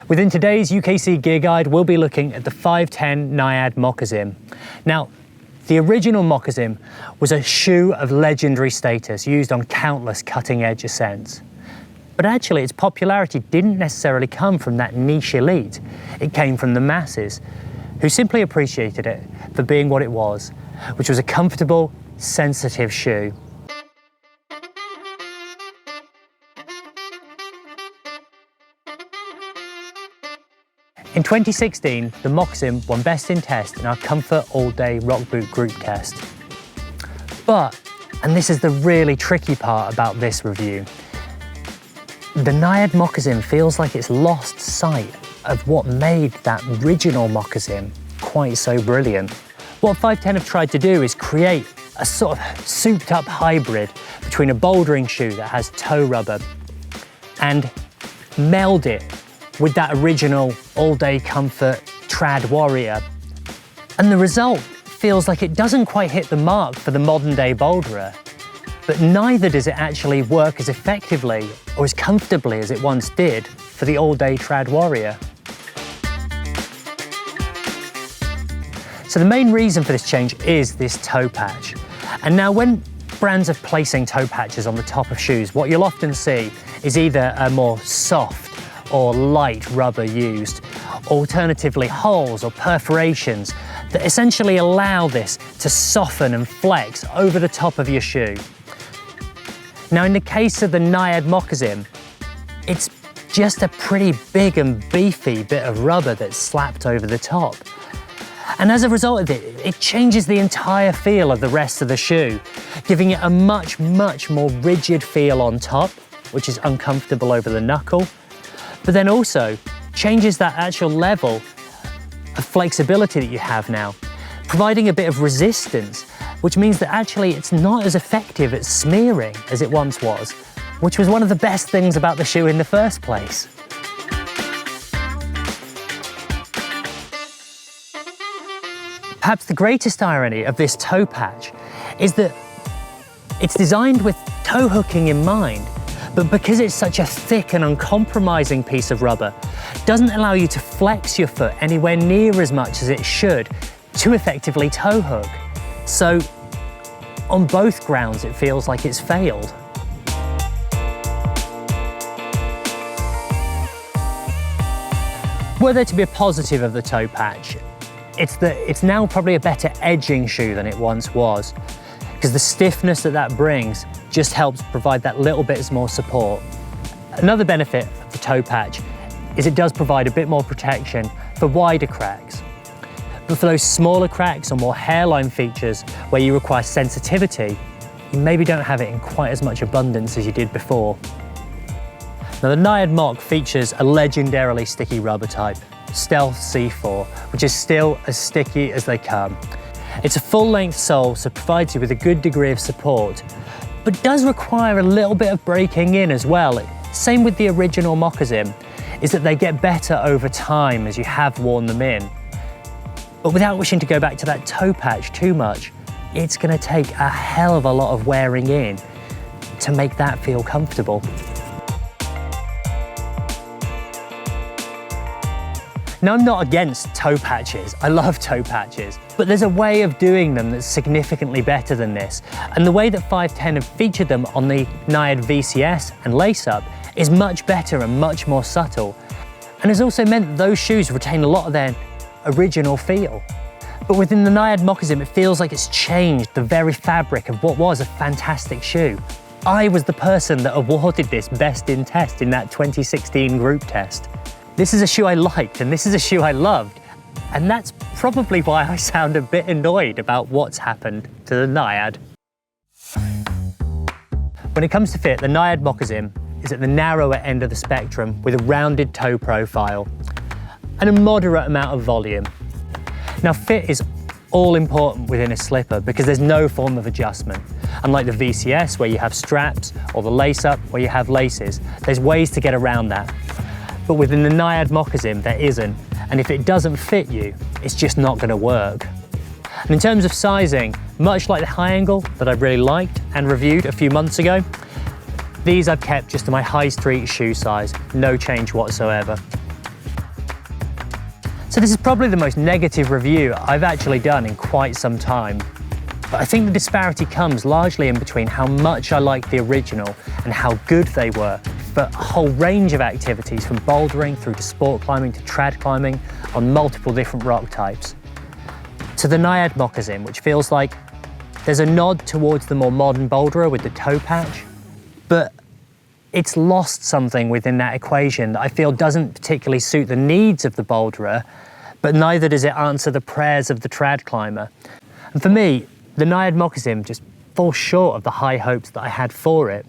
Within today's UKC Gear Guide, we'll be looking at the 510 NIAD Moccasym. Now, the original Moccasym was a shoe of legendary status used on countless cutting-edge ascents. But actually, its popularity didn't necessarily come from that niche elite. It came from the masses, who simply appreciated it for being what it was, which was a comfortable, sensitive shoe. In 2016, the Moccasym won Best in Test in our Comfort All Day Rock Boot Group Test. But, and this is the really tricky part about this review, the NIAD Moccasym feels like it's lost sight of what made that original Moccasym quite so brilliant. What 510 have tried to do is create a sort of souped up hybrid between a bouldering shoe that has toe rubber and meld it with that original all-day comfort trad warrior. And the result feels like it doesn't quite hit the mark for the modern day boulderer, but neither does it actually work as effectively or as comfortably as it once did for the all-day trad warrior. So the main reason for this change is this toe patch. And now when brands are placing toe patches on the top of shoes, what you'll often see is either a more soft or light rubber used, alternatively holes or perforations that essentially allow this to soften and flex over the top of your shoe. Now in the case of the NIAD Moccasym, it's just a pretty big and beefy bit of rubber that's slapped over the top. And as a result of it, it changes the entire feel of the rest of the shoe, giving it a much more rigid feel on top, which is uncomfortable over the knuckle, but then also changes that actual level of flexibility that you have now, providing a bit of resistance, which means that actually it's not as effective at smearing as it once was, which was one of the best things about the shoe in the first place. Perhaps the greatest irony of this toe patch is that it's designed with toe hooking in mind, but because it's such a thick and uncompromising piece of rubber, doesn't allow you to flex your foot anywhere near as much as it should to effectively toe hook. So on both grounds, it feels like it's failed. Were there to be a positive of the toe patch, it's that it's now probably a better edging shoe than it once was, because the stiffness that brings just helps provide that little bit more support. Another benefit of the toe patch is it does provide a bit more protection for wider cracks. But for those smaller cracks or more hairline features where you require sensitivity, you maybe don't have it in quite as much abundance as you did before. Now the NIAD Mocc features a legendarily sticky rubber type, Stealth C4, which is still as sticky as they come. It's a full-length sole, so provides you with a good degree of support, but does require a little bit of breaking in as well. Same with the original Moccasym, is that they get better over time as you have worn them in. But without wishing to go back to that toe patch too much, it's going to take a hell of a lot of wearing in to make that feel comfortable. Now, I'm not against toe patches, I love toe patches, but there's a way of doing them that's significantly better than this. And the way that 510 have featured them on the NIAD VCS and Lace Up is much better and much more subtle, and has also meant that those shoes retain a lot of their original feel. But within the NIAD Moccasym, it feels like it's changed the very fabric of what was a fantastic shoe. I was the person that awarded this Best in Test in that 2016 group test. This is a shoe I liked, and this is a shoe I loved. And that's probably why I sound a bit annoyed about what's happened to the NIAD. When it comes to fit, the NIAD Moccasym is at the narrower end of the spectrum with a rounded toe profile and a moderate amount of volume. Now, fit is all important within a slipper because there's no form of adjustment. Unlike the VCS where you have straps, or the Lace Up where you have laces, there's ways to get around that. But within the NIAD Moccasym, there isn't, and if it doesn't fit you, it's just not going to work. And in terms of sizing, much like the high angle that I really liked and reviewed a few months ago, these I've kept just to my high street shoe size, no change whatsoever. So this is probably the most negative review I've actually done in quite some time. But I think the disparity comes largely in between how much I liked the original and how good they were for a whole range of activities, from bouldering through to sport climbing to trad climbing on multiple different rock types, to the NIAD Moccasym, which feels like there's a nod towards the more modern boulderer with the toe patch, but it's lost something within that equation that I feel doesn't particularly suit the needs of the boulderer, but neither does it answer the prayers of the trad climber. And for me, the NIAD Moccasym just falls short of the high hopes that I had for it.